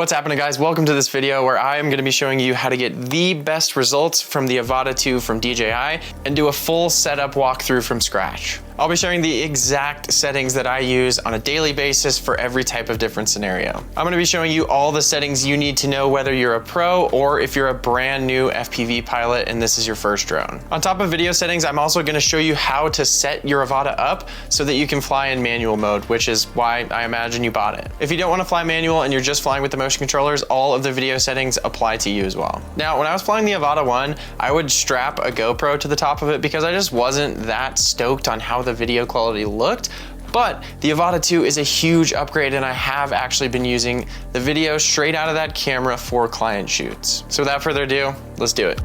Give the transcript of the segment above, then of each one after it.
What's happening, guys? Welcome to this video where I am going to be showing you how to get the best results from the Avata 2 from DJI and do a full setup walkthrough from scratch. I'll be sharing the exact settings that I use on a daily basis for every type of different scenario. I'm going to be showing you all the settings you need to know whether you're a pro or if you're a brand new FPV pilot and this is your first drone. On top of video settings, I'm also going to show you how to set your Avata up so that you can fly in manual mode, which is why I imagine you bought it. If you don't want to fly manual and you're just flying with the motion controllers, all of the video settings apply to you as well. Now, when I was flying the Avata 1, I would strap a GoPro to the top of it because I just wasn't that stoked on how the video quality looked. But the Avata 2 is a huge upgrade and I have actually been using the video straight out of that camera for client shoots. So without further ado, let's do it.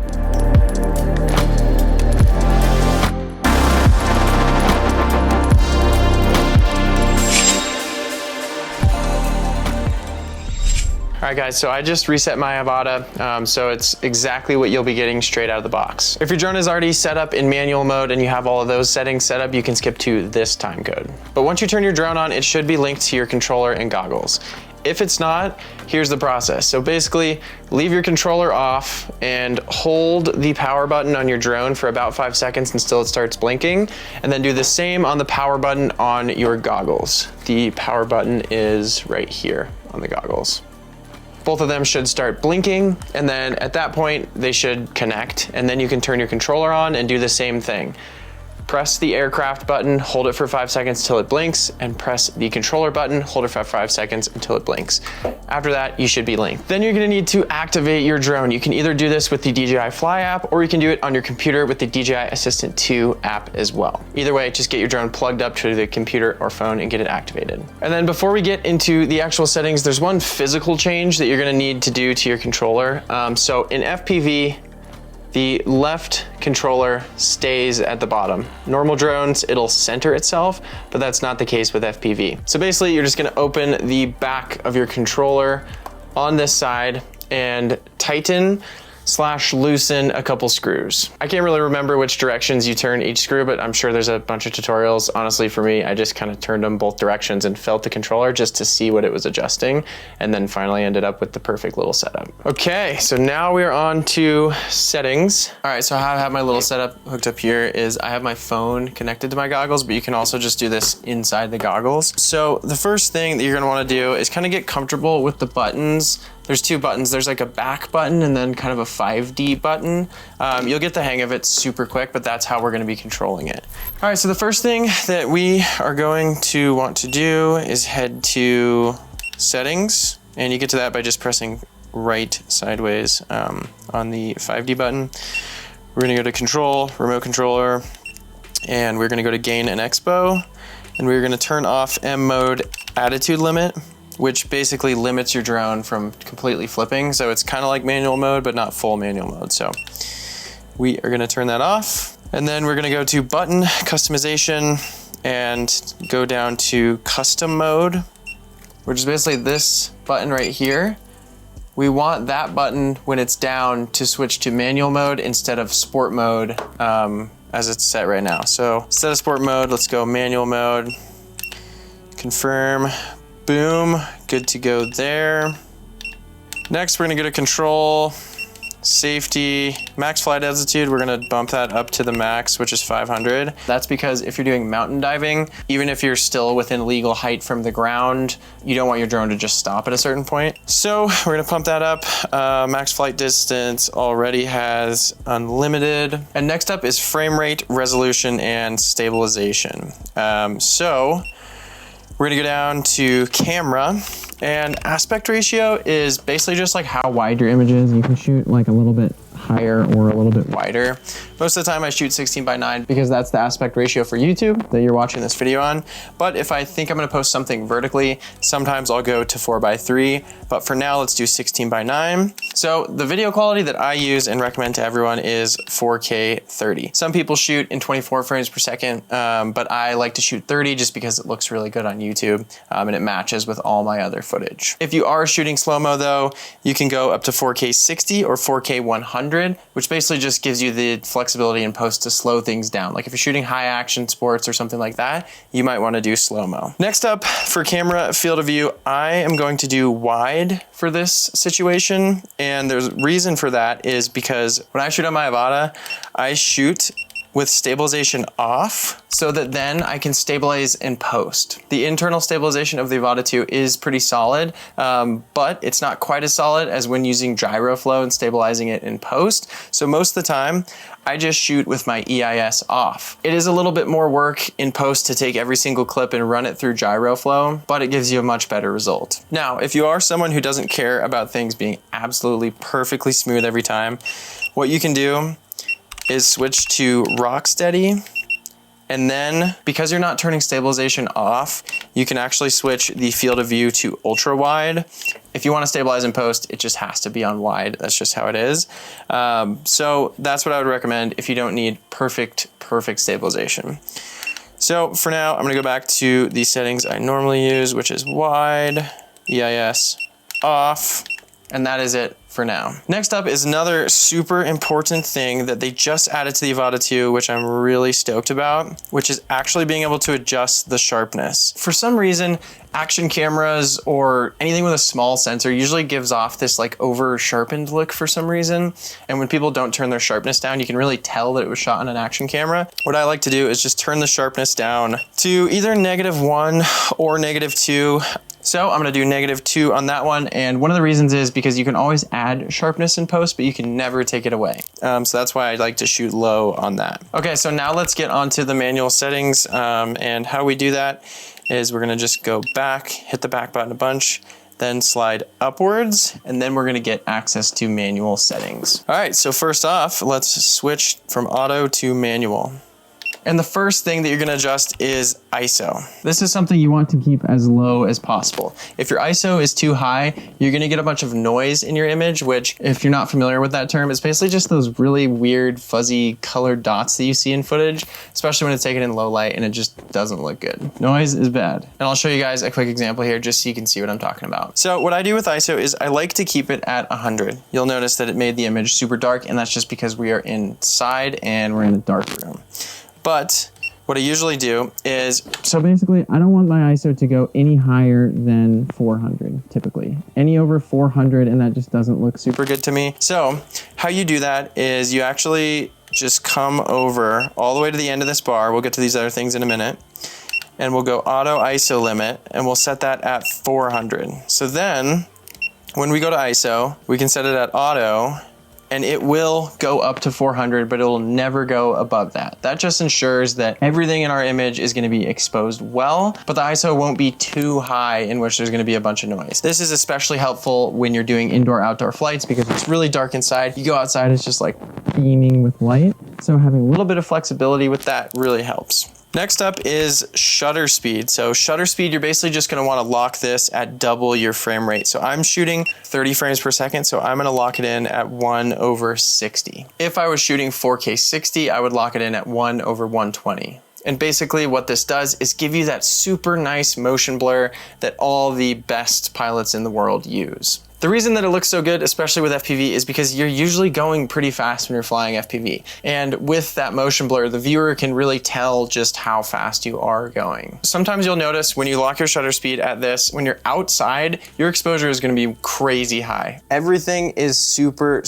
All right, guys, so I just reset my Avata, so it's exactly what you'll be getting straight out of the box. If your drone is already set up in manual mode and you have all of those settings set up, you can skip to this time code. But once you turn your drone on, it should be linked to your controller and goggles. If it's not, here's the process. So basically, leave your controller off and hold the power button on your drone for about 5 seconds until it starts blinking, and then do the same on the power button on your goggles. The power button is right here on the goggles. Both of them should start blinking, and then at that point, they should connect, and then you can turn your controller on and do the same thing. Press the aircraft button, hold it for 5 seconds till it blinks, and press the controller button, hold it for 5 seconds until it blinks. After that, you should be linked. Then you're gonna need to activate your drone. You can either do this with the DJI Fly app, or you can do it on your computer with the DJI Assistant 2 app as well. Either way, just get your drone plugged up to the computer or phone and get it activated. And then before we get into the actual settings, there's one physical change that you're gonna need to do to your controller. So in FPV, the left controller stays at the bottom. Normal drones, it'll center itself, but that's not the case with FPV. So basically, you're just gonna open the back of your controller on this side and tighten/loosen a couple screws. I can't really remember which directions you turn each screw, but I'm sure there's a bunch of tutorials. Honestly, for me, I just kind of turned them both directions and felt the controller just to see what it was adjusting, and then finally ended up with the perfect little setup. Okay, so now we're on to settings. All right, so how I have my little setup hooked up here is I have my phone connected to my goggles, but you can also just do this inside the goggles. So the first thing that you're gonna wanna do is kind of get comfortable with the buttons. There's two buttons. There's like a back button and then kind of a 5D button. You'll get the hang of it super quick, but that's how we're gonna be controlling it. All right, so the first thing that we are going to want to do is head to settings, and you get to that by just pressing right sideways on the 5D button. We're gonna go to control, remote controller, and we're gonna go to gain and expo, and we're gonna turn off M mode attitude limit, which basically limits your drone from completely flipping. So it's kind of like manual mode, but not full manual mode. So we are gonna turn that off. And then we're gonna go to button customization and go down to custom mode, which is basically this button right here. We want that button when it's down to switch to manual mode instead of sport mode as it's set right now. So instead of sport mode, let's go manual mode, confirm. Boom, good to go there. Next, we're gonna go to control, safety, max flight altitude. We're gonna bump that up to the max, which is 500. That's because if you're doing mountain diving, even if you're still within legal height from the ground, you don't want your drone to just stop at a certain point. So we're gonna pump that up. Max flight distance already has unlimited. And next up is frame rate, resolution, and stabilization. We're gonna go down to camera, and aspect ratio is basically just like how wide your image is. You can shoot like a little bit higher or a little bit wider. Most of the time I shoot 16:9 because that's the aspect ratio for YouTube that you're watching this video on. But if I think I'm gonna post something vertically, sometimes I'll go to 4:3, but for now let's do 16:9. So the video quality that I use and recommend to everyone is 4K 30. Some people shoot in 24 frames per second, but I like to shoot 30 just because it looks really good on YouTube and it matches with all my other footage. If you are shooting slow-mo though, you can go up to 4K 60 or 4K 100, which basically just gives you the flexibility in post to slow things down. Like if you're shooting high action sports or something like that, you might want to do slow-mo. Next up, for camera field of view, I am going to do wide for this situation. And there's reason for that is because when I shoot on my Avata, I shoot with stabilization off so that then I can stabilize in post. The internal stabilization of the Avata 2 is pretty solid, but it's not quite as solid as when using gyro flow and stabilizing it in post. So most of the time, I just shoot with my EIS off. It is a little bit more work in post to take every single clip and run it through gyro flow, but it gives you a much better result. Now, if you are someone who doesn't care about things being absolutely perfectly smooth every time, what you can do is switch to rock steady. And then because you're not turning stabilization off, you can actually switch the field of view to ultra wide. If you want to stabilize in post, it just has to be on wide. That's just how it is. So that's what I would recommend if you don't need perfect stabilization. So for now, I'm gonna go back to the settings I normally use, which is wide, EIS off, and that is it for now. Next up is another super important thing that they just added to the Avata 2, which I'm really stoked about, which is actually being able to adjust the sharpness. For some reason, action cameras or anything with a small sensor usually gives off this like over sharpened look for some reason. And when people don't turn their sharpness down, you can really tell that it was shot on an action camera. What I like to do is just turn the sharpness down to either -1 or -2. So I'm gonna do -2 on that one. And one of the reasons is because you can always add sharpness in post, but you can never take it away. So that's why I like to shoot low on that. Okay, so now let's get onto the manual settings. And how we do that is we're gonna just go back, hit the back button a bunch, then slide upwards, and then we're gonna get access to manual settings. All right, so first off, let's switch from auto to manual. And the first thing that you're gonna adjust is ISO. This is something you want to keep as low as possible. If your ISO is too high, you're gonna get a bunch of noise in your image, which if you're not familiar with that term, is basically just those really weird fuzzy colored dots that you see in footage, especially when it's taken in low light and it just doesn't look good. Noise is bad. And I'll show you guys a quick example here just so you can see what I'm talking about. So what I do with ISO is I like to keep it at 100. You'll notice that it made the image super dark, and that's just because we are inside and we're in a dark room. But what I usually do is, so basically I don't want my ISO to go any higher than 400 typically. Any over 400 and that just doesn't look super good to me. So how you do that is you actually just come over all the way to the end of this bar. We'll get to these other things in a minute. And we'll go auto ISO limit and we'll set that at 400. So then when we go to ISO, we can set it at auto, and it will go up to 400, but it will never go above that. That just ensures that everything in our image is gonna be exposed well, but the ISO won't be too high in which there's gonna be a bunch of noise. This is especially helpful when you're doing indoor-outdoor flights because it's really dark inside. You go outside, it's just like beaming with light. So having a little bit of flexibility with that really helps. Next up is shutter speed. So shutter speed, you're basically just gonna wanna lock this at double your frame rate. So I'm shooting 30 frames per second, so I'm gonna lock it in at 1/60. If I was shooting 4K 60, I would lock it in at 1/120. And basically what this does is give you that super nice motion blur that all the best pilots in the world use. The reason that it looks so good, especially with FPV, is because you're usually going pretty fast when you're flying FPV. And with that motion blur, the viewer can really tell just how fast you are going. Sometimes you'll notice when you lock your shutter speed at this, when you're outside, your exposure is gonna be crazy high. Everything is super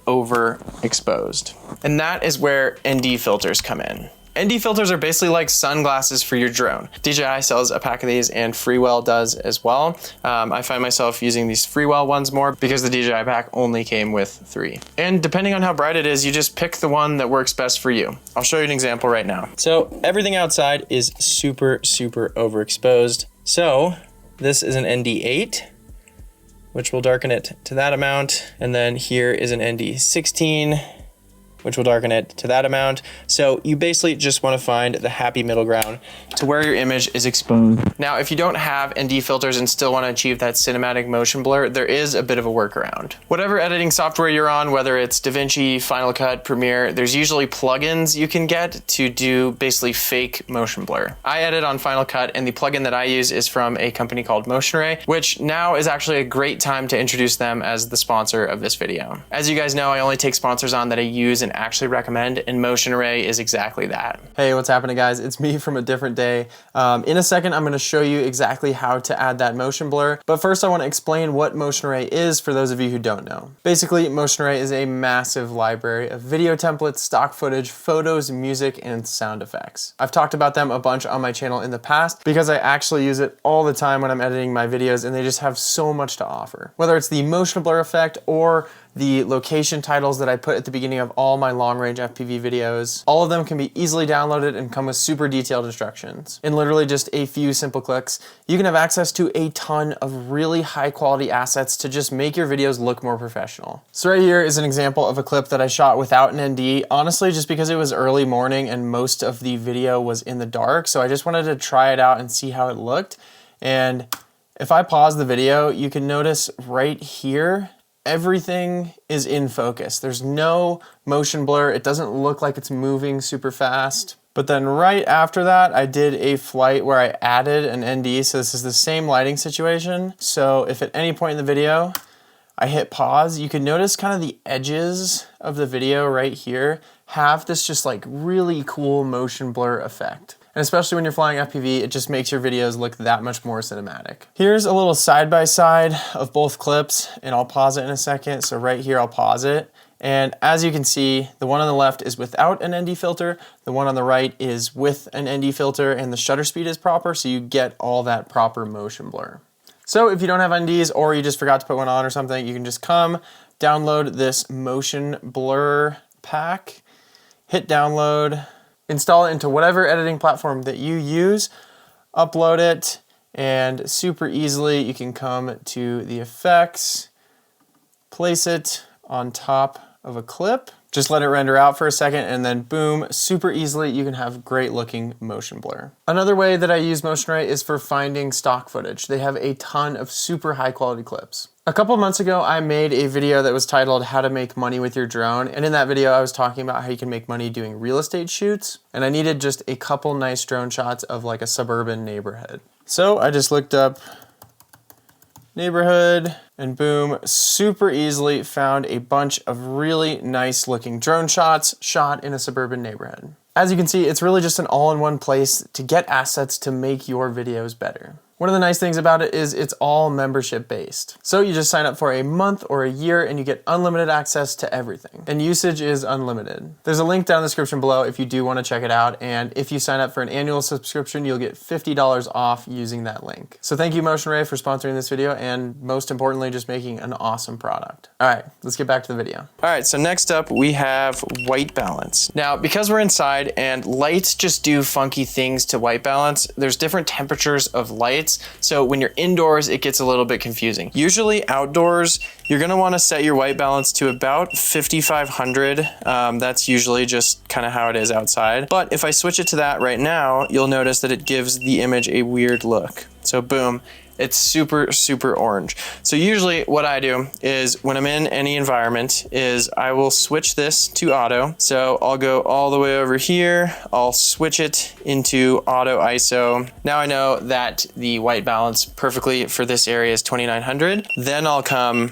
overexposed. And that is where ND filters come in. ND filters are basically like sunglasses for your drone. DJI sells a pack of these and Freewell does as well. I find myself using these Freewell ones more because the DJI pack only came with 3. And depending on how bright it is, you just pick the one that works best for you. I'll show you an example right now. So everything outside is super overexposed. So this is an ND8, which will darken it to that amount. And then here is an ND16. which will darken it to that amount. So you basically just want to find the happy middle ground to where your image is exposed. Now, if you don't have ND filters and still want to achieve that cinematic motion blur, there is a bit of a workaround. Whatever editing software you're on, whether it's DaVinci, Final Cut, Premiere, there's usually plugins you can get to do basically fake motion blur. I edit on Final Cut, and the plugin that I use is from a company called Motion Array, which now is actually a great time to introduce them as the sponsor of this video. As you guys know, I only take sponsors on that I use and actually recommend, and Motion Array is exactly that. Hey, what's happening, guys? It's me from a different day. In a second, I'm gonna show you exactly how to add that motion blur, but first I wanna explain what Motion Array is for those of you who don't know. Basically, Motion Array is a massive library of video templates, stock footage, photos, music, and sound effects. I've talked about them a bunch on my channel in the past because I actually use it all the time when I'm editing my videos, and they just have so much to offer. Whether it's the motion blur effect or the location titles that I put at the beginning of all my long-range FPV videos, all of them can be easily downloaded and come with super detailed instructions. In literally just a few simple clicks, you can have access to a ton of really high-quality assets to just make your videos look more professional. So right here is an example of a clip that I shot without an ND, honestly just because it was early morning and most of the video was in the dark, so I just wanted to try it out and see how it looked. And if I pause the video, you can notice right here, everything is in focus. There's no motion blur. It doesn't look like it's moving super fast. But then right after that, I did a flight where I added an ND. So this is the same lighting situation. So if at any point in the video, I hit pause, you can notice kind of the edges of the video right here have this just like really cool motion blur effect. And especially when you're flying FPV, it just makes your videos look that much more cinematic. Here's a little side-by-side of both clips, and I'll pause it in a second. So right here, I'll pause it. And as you can see, the one on the left is without an ND filter. The one on the right is with an ND filter, and the shutter speed is proper, so you get all that proper motion blur. So if you don't have NDs or you just forgot to put one on or something, you can just come download this motion blur pack, hit download, install it into whatever editing platform that you use, upload it, and super easily you can come to the effects, place it on top of a clip, just let it render out for a second, and then boom, super easily you can have great looking motion blur. Another way that I use Motion Array is for finding stock footage. They have a ton of super high quality clips. A couple months ago, I made a video that was titled How to Make Money with Your Drone. And in that video, I was talking about how you can make money doing real estate shoots. And I needed just a couple nice drone shots of like a suburban neighborhood. So I just looked up neighborhood and boom, super easily found a bunch of really nice looking drone shots shot in a suburban neighborhood. As you can see, it's really just an all-in-one place to get assets to make your videos better. One of the nice things about it is it's all membership based. So you just sign up for a month or a year and you get unlimited access to everything. And usage is unlimited. There's a link down in the description below if you do want to check it out. And if you sign up for an annual subscription, you'll get $50 off using that link. So thank you, Motion Array, for sponsoring this video and most importantly, just making an awesome product. All right, let's get back to the video. All right, so next up we have white balance. Now, because we're inside and lights just do funky things to white balance, there's different temperatures of lights. So when you're indoors, it gets a little bit confusing. Usually outdoors, you're gonna wanna set your white balance to about 5,500. That's usually just kind of how it is outside. But if I switch it to that right now, you'll notice that it gives the image a weird look. So boom, it's super, super orange. So usually what I do is when I'm in any environment is I will switch this to auto. So I'll go all the way over here. I'll switch it into auto ISO. Now I know that the white balance perfectly for this area is 2,900. Then I'll come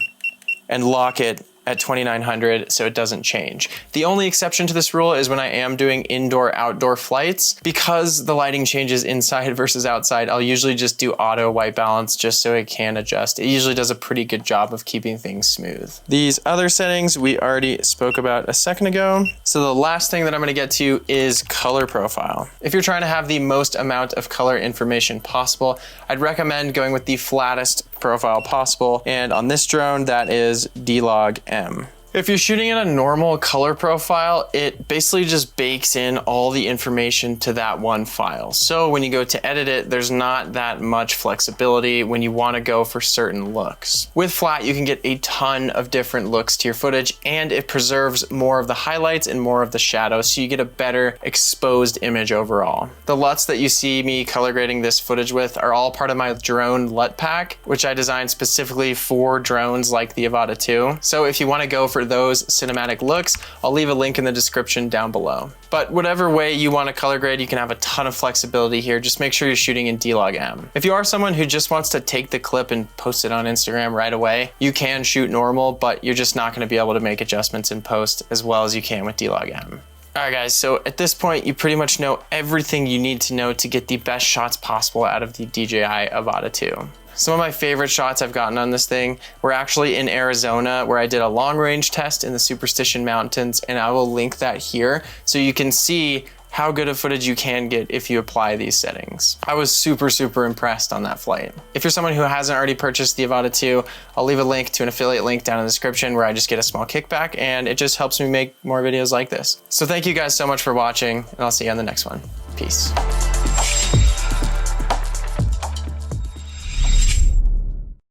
and lock it at 2,900 so it doesn't change. The only exception to this rule is when I am doing indoor-outdoor flights. Because the lighting changes inside versus outside, I'll usually just do auto white balance just so it can adjust. It usually does a pretty good job of keeping things smooth. These other settings we already spoke about a second ago. So the last thing that I'm gonna get to is color profile. If you're trying to have the most amount of color information possible, I'd recommend going with the flattest profile possible. And on this drone, that is D-Log M. If you're shooting in a normal color profile, it basically just bakes in all the information to that one file. So when you go to edit it, there's not that much flexibility when you want to go for certain looks. With flat, you can get a ton of different looks to your footage, and it preserves more of the highlights and more of the shadows, so you get a better exposed image overall. The LUTs that you see me color grading this footage with are all part of my drone LUT pack, which I designed specifically for drones like the Avata 2. So if you want to go for those cinematic looks, I'll leave a link in the description down below. But whatever way you want to color grade, you can have a ton of flexibility here. Just make sure you're shooting in D-Log-M. If you are someone who just wants to take the clip and post it on Instagram right away, you can shoot normal, but you're just not going to be able to make adjustments in post as well as you can with D-Log-M. Alright guys, so at this point you pretty much know everything you need to know to get the best shots possible out of the DJI Avata 2. Some of my favorite shots I've gotten on this thing were actually in Arizona, where I did a long range test in the Superstition Mountains, and I will link that here so you can see how good of footage you can get if you apply these settings. I was super impressed on that flight. If you're someone who hasn't already purchased the Avata 2, I'll leave a link to an affiliate link down in the description where I just get a small kickback, and it just helps me make more videos like this. So thank you guys so much for watching, and I'll see you on the next one. Peace.